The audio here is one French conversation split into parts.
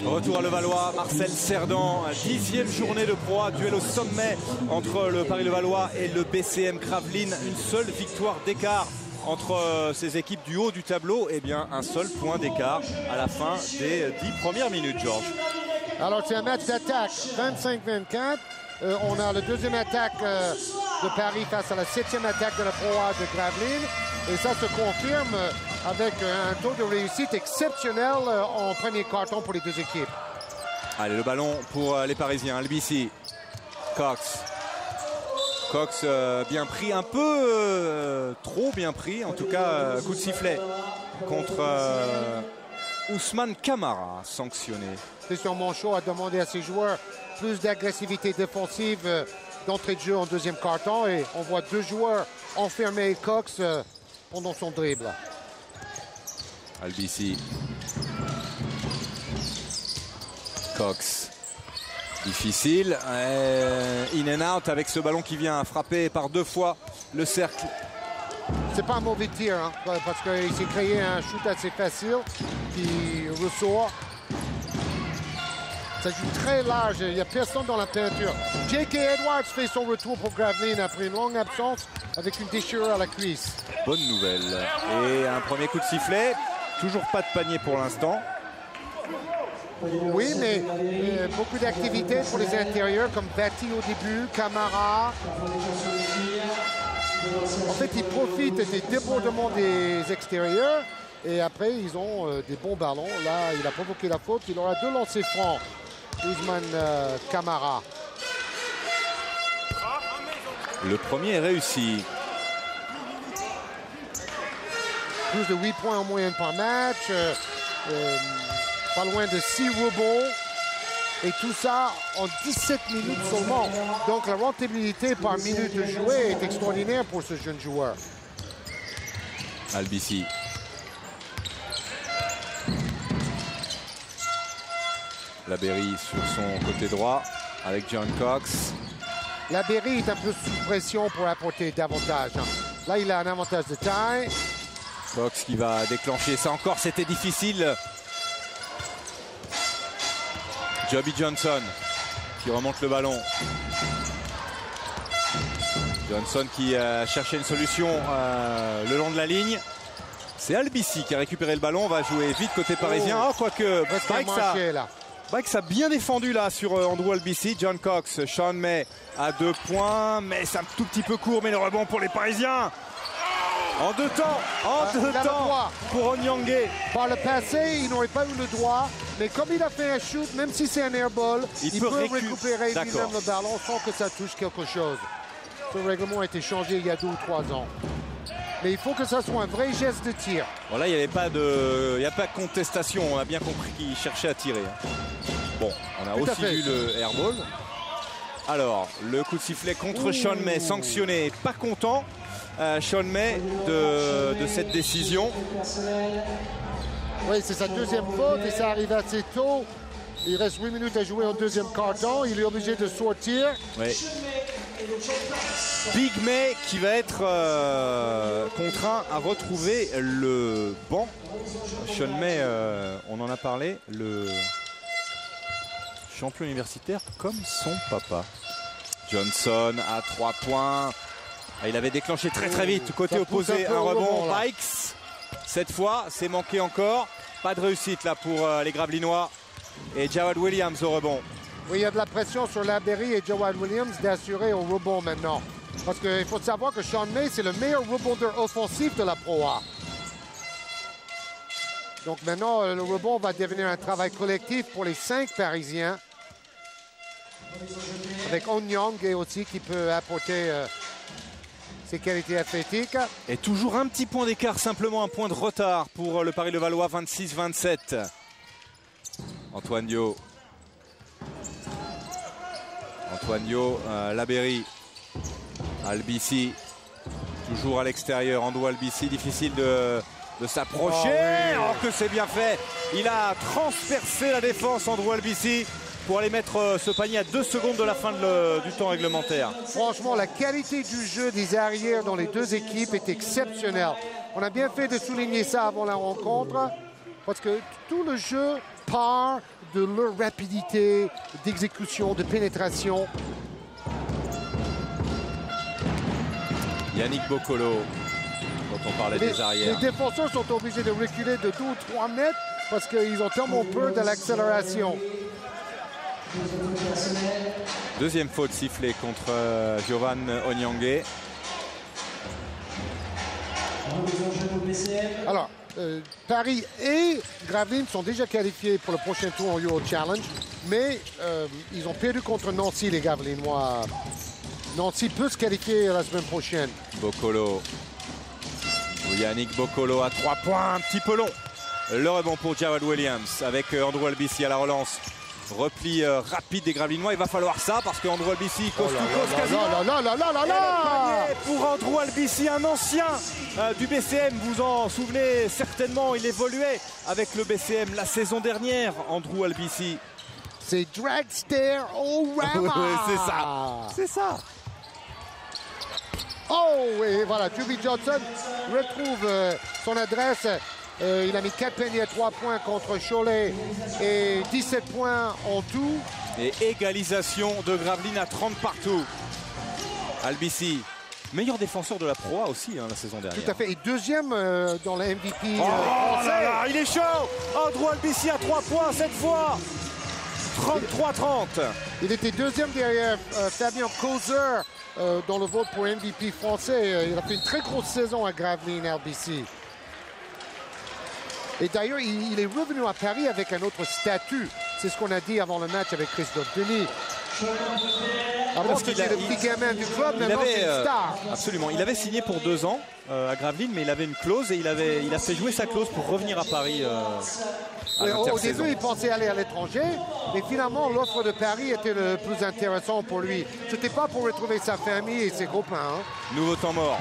Retour à Levallois, Marcel Cerdan, 10e journée de Pro A, duel au sommet entre le Paris-Levallois et le BCM Gravelines. Une seule victoire d'écart entre ces équipes du haut du tableau. Et bien un seul point d'écart à la fin des 10 premières minutes, Georges. Alors c'est un match d'attaque, 25-24. On a le deuxième attaque de Paris face à la 7e attaque de la Pro A de Gravelines. Et ça se confirme avec un taux de réussite exceptionnel en premier carton pour les deux équipes. Allez, le ballon pour les Parisiens. Albici, Cox. Cox bien pris, un peu trop bien pris. En tout cas, coup de sifflet contre Ousmane Camara, sanctionné. Christian Monchot a demandé à ses joueurs plus d'agressivité défensive d'entrée de jeu en deuxième carton. Et on voit deux joueurs enfermer Cox pendant son dribble. Albici. Cox. Difficile. In and out avec ce ballon qui vient frapper par deux fois le cercle. C'est pas un mauvais tir, hein, parce qu'il s'est créé un shoot assez facile qui ressort. Ça joue très large, il n'y a personne dans la peinture. J.K. Edwards fait son retour pour Gravelines après une longue absence avec une déchirure à la cuisse. Bonne nouvelle. Et un premier coup de sifflet. Toujours pas de panier pour l'instant. Oui, mais beaucoup d'activités pour les intérieurs, comme Batty au début, Camara. En fait, ils profitent des débordements des extérieurs. Et après, ils ont des bons ballons. Là, il a provoqué la faute. Il aura deux lancers francs. Ousmane Camara. Le premier est réussi. Plus de 8 points en moyenne par match. Pas loin de 6 rebonds. Et tout ça en 17 minutes seulement. Donc la rentabilité par minute jouée est extraordinaire pour ce jeune joueur. Albici. Labéry sur son côté droit avec John Cox. Labéry est un peu sous pression pour apporter davantage. Là, il a un avantage de taille. Cox qui va déclencher ça encore, c'était difficile. Joby Johnson qui remonte le ballon. Johnson qui cherchait une solution le long de la ligne. C'est Albici qui a récupéré le ballon. On va jouer vite côté parisien. Oh, quoique, Bike a bien défendu là sur Andrew Albici. John Cox, Sean May à 2 points. Mais c'est un tout petit peu court. Mais le rebond pour les Parisiens. En deux temps pour Onyangé. Par le passé, il n'aurait pas eu le droit. Mais comme il a fait un shoot, même si c'est un airball, il peut récupérer lui-même le ballon sans que ça touche quelque chose. Ce règlement a été changé il y a 2 ou 3 ans. Mais il faut que ça soit un vrai geste de tir. Bon, là, il n'y a pas de contestation. On a bien compris qu'il cherchait à tirer. Bon, on a aussi vu le airball. Alors, le coup de sifflet contre Sean May, sanctionné. Pas content, Sean May, de cette décision. Oui, c'est sa deuxième faute et ça arrive assez tôt. Il reste 8 minutes à jouer en deuxième carton. Il est obligé de sortir. Oui. Big May qui va être contraint à retrouver le banc. Sean May, on en a parlé, le champion universitaire comme son papa. Johnson à 3 points. Il avait déclenché très vite. Côté opposé, un rebond. Bikes. Cette fois, c'est manqué encore. Pas de réussite là pour les Gravelinois. Et Jawad Williams au rebond. Oui, il y a de la pression sur Labéry et Jawad Williams d'assurer au rebond maintenant. Parce qu'il faut savoir que Sean May, c'est le meilleur rebondeur offensif de la Pro A. Donc maintenant, le rebond va devenir un travail collectif pour les 5 Parisiens. Avec Onyangé aussi qui peut apporter ses qualités athlétiques. Et toujours un petit point d'écart, simplement un point de retard pour le Paris-Levallois, 26-27. Antoine Dio. Labéry. Albici. Toujours à l'extérieur. Andrew Albici, difficile de s'approcher. Oh, que c'est bien fait. Il a transpercé la défense, Andrew Albici, pour aller mettre ce panier à 2 secondes de la fin du temps réglementaire. Franchement, la qualité du jeu des arrières dans les deux équipes est exceptionnelle. On a bien fait de souligner ça avant la rencontre, parce que tout le jeu part de leur rapidité d'exécution, de pénétration. Yannick Boccolo, dont on parlait des arrières. Les défenseurs sont obligés de reculer de 2 ou 3 mètres parce qu'ils ont tellement peur de l'accélération. Deuxième faute sifflée contre Giovan Onyangue. Alors, Paris et Gravelines sont déjà qualifiés pour le prochain tour en Euro Challenge, mais ils ont perdu contre Nancy, les Gravelinois. Nancy peut se qualifier la semaine prochaine. Boccolo. Yannick Boccolo à 3 points, un petit peu long. Le rebond pour Jawad Williams avec Andrew Albici à la relance. Repli rapide des Gravelinois. Il va falloir ça parce que Andrew Albici cause quasiment. Pour Andrew Albici, un ancien du BCM. Vous en souvenez certainement. Il évoluait avec le BCM la saison dernière. Andrew Albici. C'est Dragster O'Rama. C'est ça. C'est ça. Oh, et voilà, Juby Johnson retrouve son adresse. Il a mis 4 paniers à 3 points contre Cholet et 17 points en tout. Et égalisation de Gravelines à 30 partout. Albici, meilleur défenseur de la Pro A aussi la saison dernière. Tout à fait, et deuxième dans la MVP français. Là là, il est chaud. Andrew Albici à 3 points cette fois. 33-30. Il était deuxième derrière Fabien Causer dans le vote pour MVP français. Il a fait une très grosse saison à Gravelines, Albici. Et d'ailleurs, il est revenu à Paris avec un autre statut. C'est ce qu'on a dit avant le match avec Christophe Denis. Avant, c'était le petit gamin du club, maintenant c'est une star. Absolument. Il avait signé pour 2 ans à Gravelines, mais il avait une clause et il a fait jouer sa clause pour revenir à Paris. Au début, il pensait aller à l'étranger, mais finalement, l'offre de Paris était le plus intéressant pour lui. C'était pas pour retrouver sa famille et ses copains. Hein. Nouveau temps mort.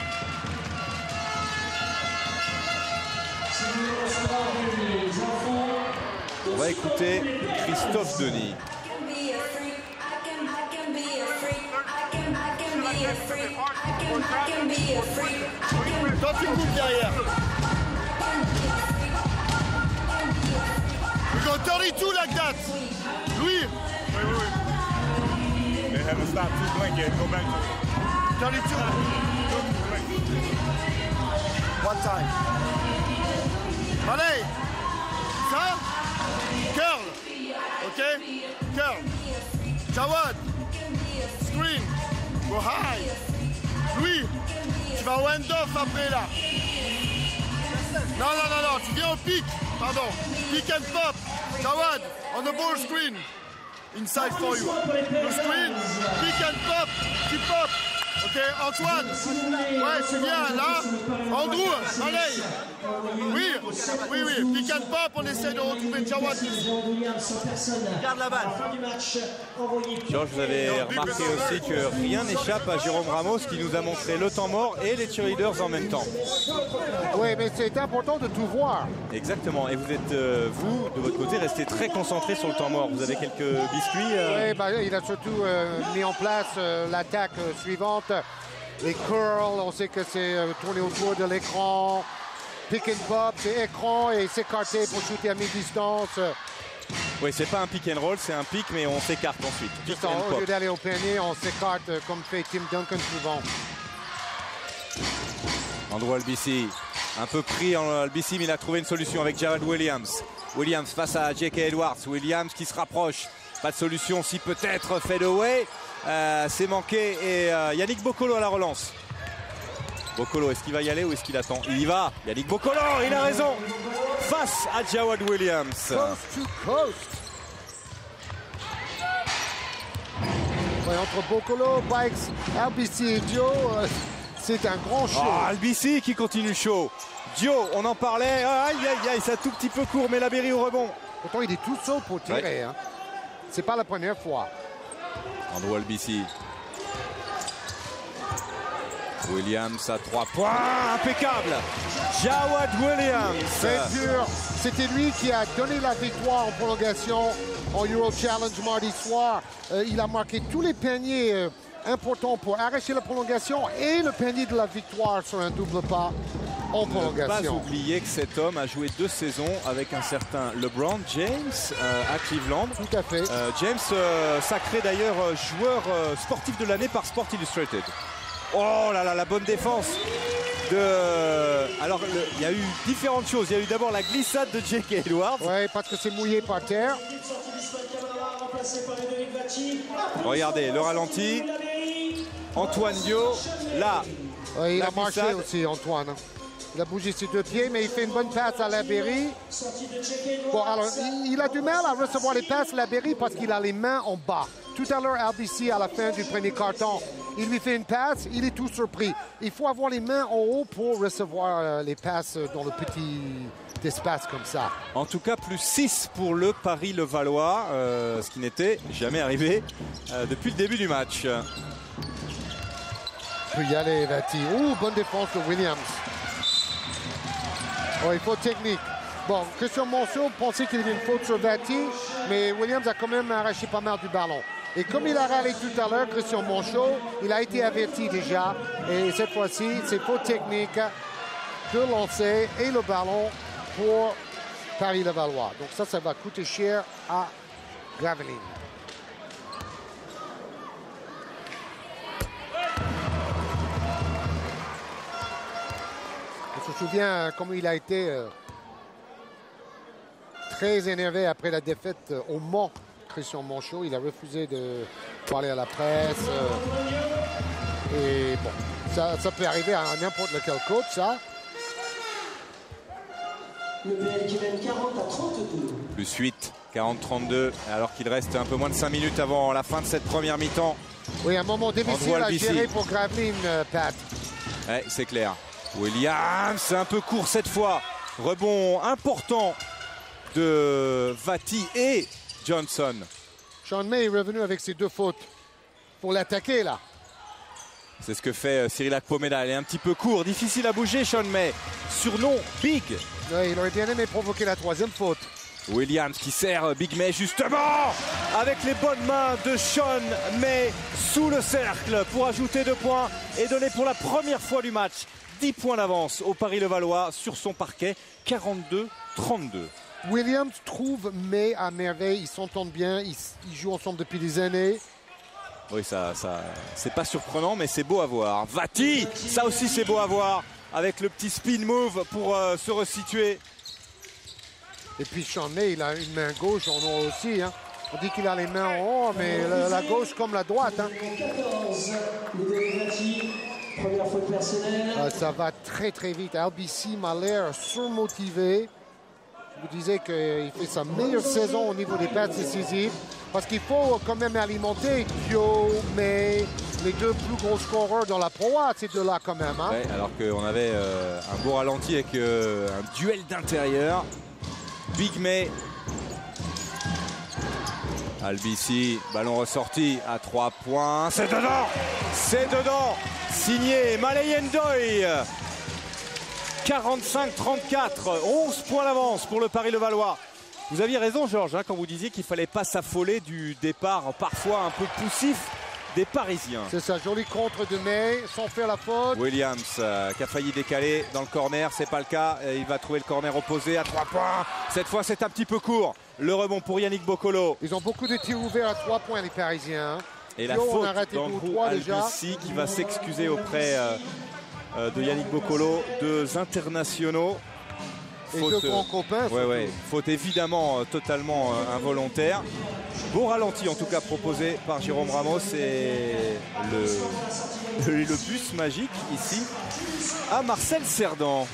On va écouter Christophe Denis. 30 minutes derrière. We go 32 like that. Louis. Wait. They haven't stopped too blank yet. Go back to 32. One time. Allez. Ça. Curl. OK. Curl. Jawad. Screen. Go high. Louis. Tu vas au end-off après là. Non, tu viens au pic. Pardon. Pick and pop. Jawad, on the ball screen. Inside for you. The screen, pick and pop. Tu pop. Ok, Antoine. Ouais, tu viens là. Andrew, allez. Oui. Pick and pop, on essaie de retrouver Jawad. Garde la balle. Georges, vous avez remarqué aussi que rien n'échappe à Jérôme Ramos qui nous a montré le temps mort et les cheerleaders en même temps. Oui, mais c'est important de tout voir. Exactement. Et vous êtes, vous, de votre côté, resté très concentré sur le temps mort. Vous avez quelques biscuits Oui, il a surtout mis en place l'attaque suivante. Les curls, on sait que c'est tourner autour de l'écran. Pick and pop, c'est écran et s'écarter pour shooter à mi-distance. Oui, c'est pas un pick and roll, c'est un pick, mais on s'écarte ensuite. Au lieu d'aller au panier, on s'écarte comme fait Tim Duncan souvent. Andrew Albici, un peu pris en Albici, mais il a trouvé une solution avec Jawad Williams. Williams face à J.K. Edwards. Williams qui se rapproche. Pas de solution, si peut-être fadeaway. C'est manqué. Et Yannick Boccolo à la relance. Boccolo, est-ce qu'il va y aller ou est-ce qu'il attend? Il y va. Yannick Boccolo, il a raison. Face à Jawad Williams. Coast to coast. Ouais, entre Boccolo, Bikes, Albici et Dio, c'est un grand show. Albici qui continue chaud. Dio, on en parlait. Aïe, c'est un tout petit peu court, mais la Berry au rebond. Pourtant, il est tout seul pour tirer. Ouais. Hein. C'est pas la première fois. Andrew Albici. Williams à 3 points. Impeccable. Jawad Williams. C'est dur. C'était lui qui a donné la victoire en prolongation en Euro Challenge mardi soir. Il a marqué tous les paniers importants pour arracher la prolongation et le panier de la victoire sur un double pas. en prolongation. Ne pas oublier que cet homme a joué 2 saisons avec un certain LeBron James à Cleveland. Tout à fait. James, sacré d'ailleurs joueur sportif de l'année par Sport Illustrated. Oh là là, la bonne défense Alors, il y a eu différentes choses. Il y a eu d'abord la glissade de J.K. Edwards. Oui, parce que c'est mouillé par terre. Regardez, le ralenti. Antoine Bio, là. Oui, il a marché aussi, Antoine. Il a bougé ses 2 pieds, mais il fait une bonne passe à Laberry. Bon, alors, il a du mal à recevoir les passes, Laberry, parce qu'il a les mains en bas. Tout à l'heure, RBC, à la fin du premier carton, il lui fait une passe, il est tout surpris. Il faut avoir les mains en haut pour recevoir les passes dans le petit espace comme ça. En tout cas, plus 6 pour le Paris-Levallois, ce qui n'était jamais arrivé depuis le début du match. Il peut y aller, Vati. Ouh, bonne défense de Williams. Oh, il faut technique. Bon, Christian Monceau pensait qu'il y avait une faute sur Vati, mais Williams a quand même arraché pas mal du ballon. Et comme il a râlé tout à l'heure, Christian Monceau, il a été averti déjà. Et cette fois-ci, c'est faute technique de lancer et le ballon pour Paris-Levallois. Donc ça va coûter cher à Gravelines. Je me souviens comment il a été très énervé après la défaite au Mans. Christian Monceau, il a refusé de parler à la presse. Et bon, ça peut arriver à n'importe lequel coach, ça. Le PL qui mène 40-32. Plus 8, 40-32, alors qu'il reste un peu moins de 5 minutes avant la fin de cette première mi-temps. Oui, un moment difficile à gérer pour Gravelines, Pat. Ouais, c'est clair. Williams, c'est un peu court cette fois. Rebond important de Vati et Johnson. Sean May est revenu avec ses 2 fautes pour l'attaquer là. C'est ce que fait Cyril Akpomeda. Il est un petit peu court, difficile à bouger, Sean May. Surnom Big. Oui, il aurait bien aimé provoquer la 3e faute. Williams qui sert Big May justement avec les bonnes mains de Sean May sous le cercle pour ajouter 2 points et donner pour la première fois du match 10 points d'avance au Paris-Levallois sur son parquet, 42-32. Williams trouve May à merveille, ils s'entendent bien, ils jouent ensemble depuis des années. Oui, ça c'est pas surprenant, mais c'est beau à voir. Vati, ça aussi c'est beau à voir, avec le petit spin move pour se resituer. Et puis Sean May, il a une main gauche en haut aussi. Hein. On dit qu'il a les mains en haut, mais la gauche comme la droite. Hein. 14, première faute personnelle. Ça va très très vite. RBC m'a l'air surmotivé. Je vous disais qu'il fait sa meilleure saison au niveau des passes décisives. Parce qu'il faut quand même alimenter Joe, May, les 2 plus gros scoreurs dans la Pro A, ces 2-là quand même. Hein. Ouais, alors qu'on avait un beau ralenti avec un duel d'intérieur. Big May. Albissi, ballon ressorti à 3 points. C'est dedans! C'est dedans! Signé Malay Ndoye. 45-34, 11 points d'avance pour le Paris-Levallois. Vous aviez raison, Georges, hein, quand vous disiez qu'il ne fallait pas s'affoler du départ parfois un peu poussif des Parisiens. C'est ça, joli contre de May, sans faire la faute. Williams qui a failli décaler dans le corner, c'est pas le cas. Il va trouver le corner opposé à 3 points. Cette fois, c'est un petit peu court. Le rebond pour Yannick Boccolo. Ils ont beaucoup de tirs ouverts à 3 points, les Parisiens. Hein. Et la faute d'Andrew Albissi qui va s'excuser auprès de Yannick Boccolo, 2 internationaux. Et faute, 2 grands copains. Ouais. Faute évidemment totalement involontaire. Beau ralenti en tout cas proposé par Jérôme Ramos et le bus magique ici à Marcel Cerdan.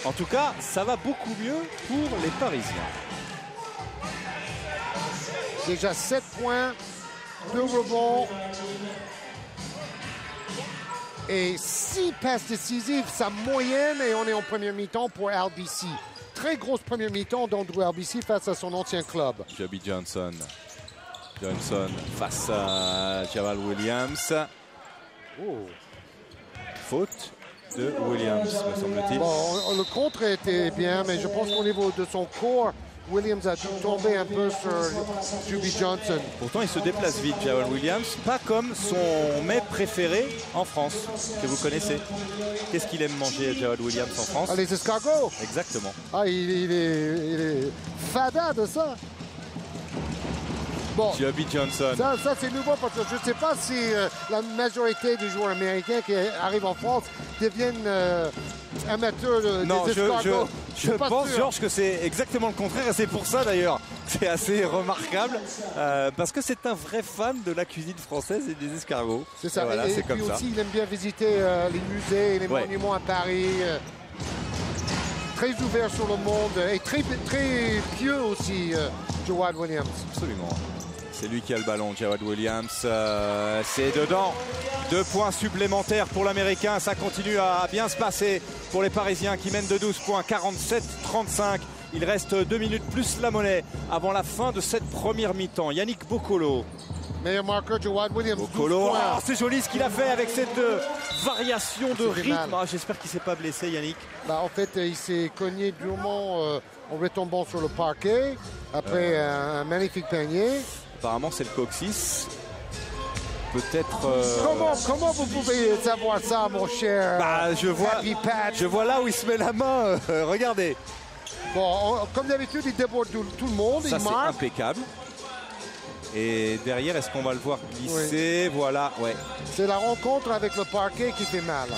En tout cas, ça va beaucoup mieux pour les Parisiens. Déjà 7 points, 2 rebonds. Et 6 passes décisives, sa moyenne, et on est en première mi-temps pour RBC. Très grosse première mi-temps d'Andrew RBC face à son ancien club. Jaby Johnson. Johnson face à Javal Williams. Oh. Faute de Williams, me semble-t-il. Bon, le contre était bien, mais je pense qu'au niveau de son corps, Williams a tombé un peu sur Juby Johnson. Pourtant, il se déplace vite, Jawad Williams. Pas comme son mets préféré en France, que vous connaissez. Qu'est-ce qu'il aime manger, Jawad Williams, en France? Ah, les escargots. Exactement. Ah, il est fada de ça. Bon, Juby Johnson. Ça c'est nouveau parce que je ne sais pas si la majorité des joueurs américains qui arrivent en France deviennent amateurs des escargots. Je pense, Georges, que c'est exactement le contraire. Et c'est pour ça, d'ailleurs, c'est assez remarquable. Parce que c'est un vrai fan de la cuisine française et des escargots. C'est ça. Voilà, et comme puis ça. aussi, il aime bien visiter les musées et les monuments à Paris. Très ouvert sur le monde et très pieux aussi, Jawad Williams. Absolument. C'est lui qui a le ballon, Jawad Williams. C'est dedans. 2 points supplémentaires pour l'Américain. Ça continue à bien se passer pour les Parisiens qui mènent de 12 points, 47-35. Il reste 2 minutes plus la monnaie avant la fin de cette première mi-temps. Yannick Boccolo. Meilleur marqueur, Jawad Williams. Boccolo. Oh, c'est joli ce qu'il a fait avec cette variation de rythme. Ah, j'espère qu'il ne s'est pas blessé, Yannick. En fait, il s'est cogné durement en retombant sur le parquet après un magnifique panier. Apparemment, c'est le coccyx. Peut-être. Comment vous pouvez savoir ça, mon cher je vois là où il se met la main. Regardez. Bon, comme d'habitude, il déborde tout le monde. Ça, il c'est marque. impeccable. Et derrière, est-ce qu'on va le voir glisser? Oui. Voilà, ouais. C'est la rencontre avec le parquet qui fait mal.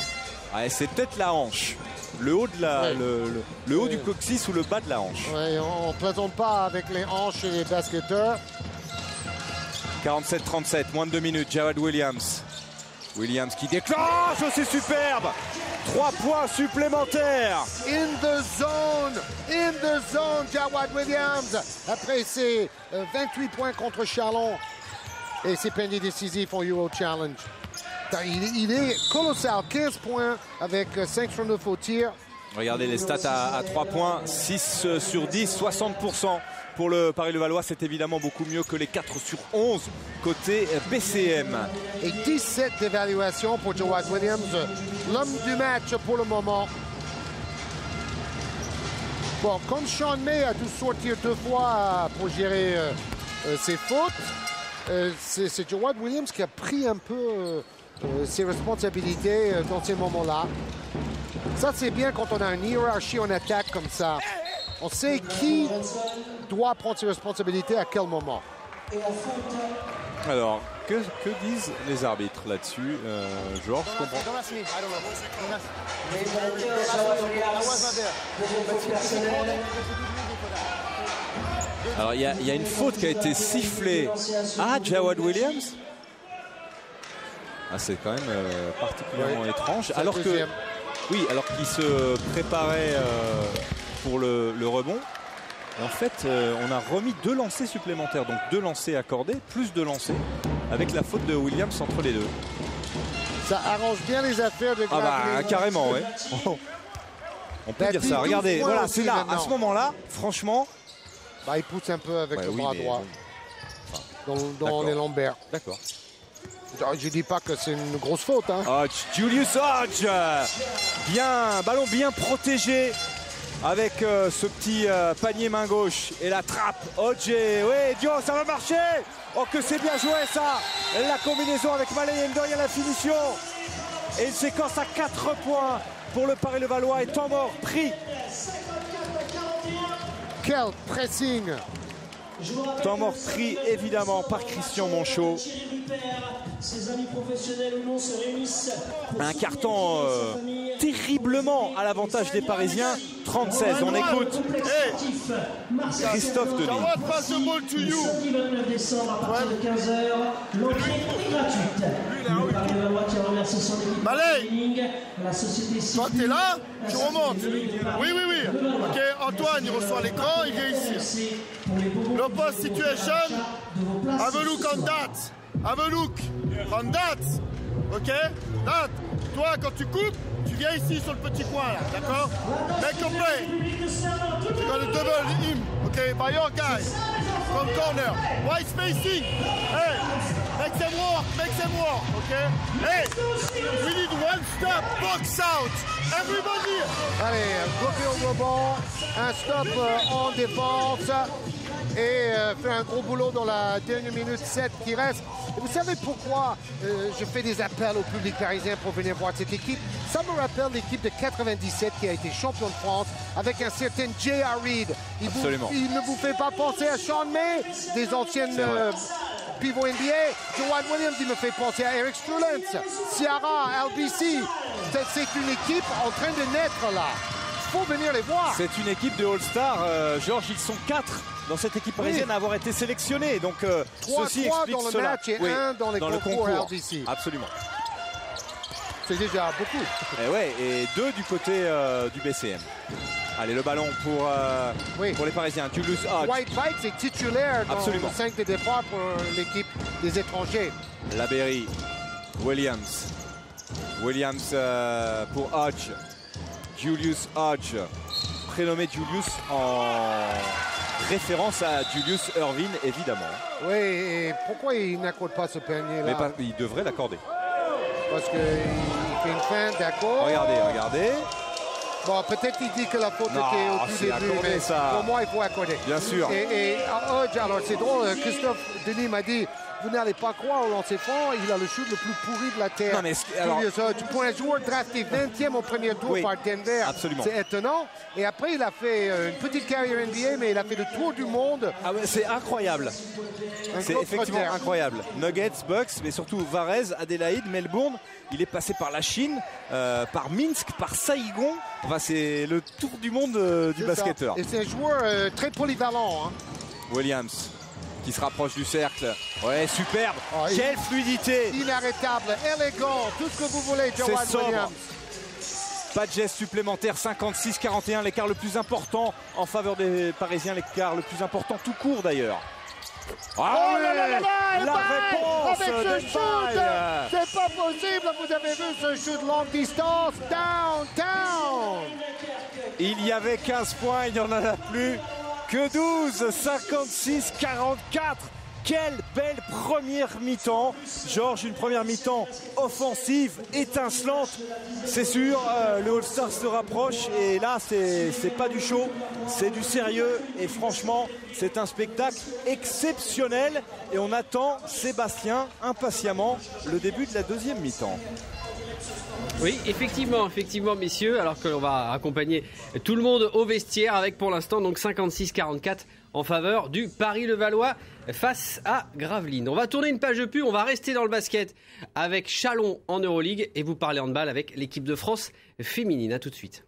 Ouais, c'est peut-être la hanche. Le haut, le haut du coccyx ou le bas de la hanche. Ouais, on ne plaisante pas avec les hanches et les basketteurs. 47-37, moins de 2 minutes. Jawad Williams. Williams qui déclenche, oh, c'est superbe. 3 points supplémentaires. In the zone, Jawad Williams. Après ses 28 points contre Chalon et ses paniers décisifs en Euro Challenge. Il est colossal, 15 points avec 5 sur 9 au tir. Regardez les stats à 3 points, 6 sur 10, 60%. Pour le Paris-Levallois, c'est évidemment beaucoup mieux que les 4 sur 11 côté BCM. Et 17 d'évaluation pour Jawad Williams, l'homme du match pour le moment. Bon, comme Sean May a dû sortir 2 fois pour gérer ses fautes, c'est Jawad Williams qui a pris un peu ses responsabilités dans ces moments-là. Ça, c'est bien quand on a une hiérarchie en attaque comme ça. On sait qui doit prendre ses responsabilités à quel moment. Alors, que disent les arbitres là-dessus, Georges? Je comprends. Alors, il y a une faute qui a été sifflée à Jawad Williams. Ah, c'est quand même particulièrement étrange. Alors que, oui, alors qu'il se préparait pour le rebond. Et en fait, on a remis 2 lancers supplémentaires, donc 2 lancers accordés, plus 2 lancers, avec la faute de Williams entre les deux. Ça arrange bien les affaires de Gravelines. Ah bah carrément, ouais. On peut dire ça. Regardez, voilà, c'est là, à ce moment-là, franchement. Bah, il pousse un peu avec le bras droit dans les lombaires. D'accord. Je dis pas que c'est une grosse faute. Hein. Hodge, Julius Hodge, ballon bien protégé. Avec ce petit panier main gauche et la trappe. Hodge, oui, Dio, ça va marcher. Oh, que c'est bien joué ça. La combinaison avec Malay Ndoye à la finition. Et une séquence à 4 points pour le Paris-Levallois et temps mort pris. Quel pressing. Temps mort pris évidemment par Christian Monchot. Un carton terriblement à l'avantage des Parisiens. 36, on écoute Christophe Denis. Malay, toi t'es là, tu remontes. Oui. Ok, Antoine il reçoit l'écran, il vient ici. Le post situation, have a look on that. Have a look on that. Ok, that. Toi quand tu coupes, tu viens ici sur le petit coin là, d'accord? Make a play. Tu vas le double him. okay, by your guys. From corner. Wide spacing. Hey, make them walk, okay? Hey, we need one stop, box out. Everybody. Allez, bloqué au rebond, un stop en défense et fait un gros boulot dans la dernière minute 7 qui reste. Et vous savez pourquoi je fais des appels au public parisien pour venir voir cette équipe? Ça me rappelle l'équipe de 97 qui a été champion de France avec un certain J.R. Reid. Il ne vous fait pas penser à Sean May, des anciennes pivots NBA. Joanne Williams, il me fait penser à Eric Strulens, Ciara, LBC. C'est une équipe en train de naître là. Il faut venir les voir. C'est une équipe de All-Star. Georges, ils sont 4 dans cette équipe parisienne à avoir été sélectionnés. Donc, 3 ceci explique dans le cela. match et 1 dans les concours LBC. Absolument. C'est déjà beaucoup. Et 2 du côté du BCM. Allez, le ballon pour les Parisiens. Julius Hodge. White Bikes est titulaire dans Absolument. le 5 de départ pour l'équipe des étrangers. Laberry, Williams pour Hodge. Julius Hodge, prénommé Julius en référence à Julius Erving, évidemment. Oui, et pourquoi il n'accorde pas ce panier-là? Mais il devrait l'accorder. Parce qu'il fait une fin, d'accord. Regardez. Bon, peut-être qu'il dit que la faute était au tout début, accordé, mais ça. pour moi, il faut accorder. Bien sûr. Et Hodge, alors c'est drôle, Christophe Denis m'a dit, vous n'allez pas croire au lancer franc, il a le shoot le plus pourri de la terre. Non, mais Julius Hodge, pour un joueur drafté 20e au premier tour par Denver, absolument. C'est étonnant. Et après, il a fait une petite carrière NBA, mais il a fait le tour du monde. Ah ouais, c'est incroyable. C'est effectivement incroyable. Nuggets, Bucks, mais surtout Varese, Adélaïde, Melbourne. Il est passé par la Chine, par Minsk, par Saïgon. Enfin, c'est le tour du monde du basketteur. Et c'est un joueur très polyvalent. Williams qui se rapproche du cercle. Ouais, superbe. Quelle fluidité. Inarrêtable, élégant, tout ce que vous voulez, Joanne Williams. Pas de geste supplémentaire, 56-41, l'écart le plus important en faveur des Parisiens, l'écart le plus important tout court d'ailleurs. Ah la réponse avec ce shoot, c'est pas possible, vous avez vu ce shoot longue distance, downtown. Il y avait 15 points, il n'y en a plus que 12, 56-44. Quelle belle première mi-temps. Georges, une première mi-temps offensive, étincelante. C'est sûr, le All-Star se rapproche et là, c'est pas du show, c'est du sérieux. Et franchement, c'est un spectacle exceptionnel. Et on attend, Sébastien, impatiemment, le début de la deuxième mi-temps. Oui, effectivement, messieurs, alors que l'on va accompagner tout le monde au vestiaire avec pour l'instant donc 56-44 en faveur du Paris-Levallois face à Gravelines. On va tourner une page de pub, on va rester dans le basket avec Chalon en Euroleague et vous parler handball avec l'équipe de France féminine. À tout de suite.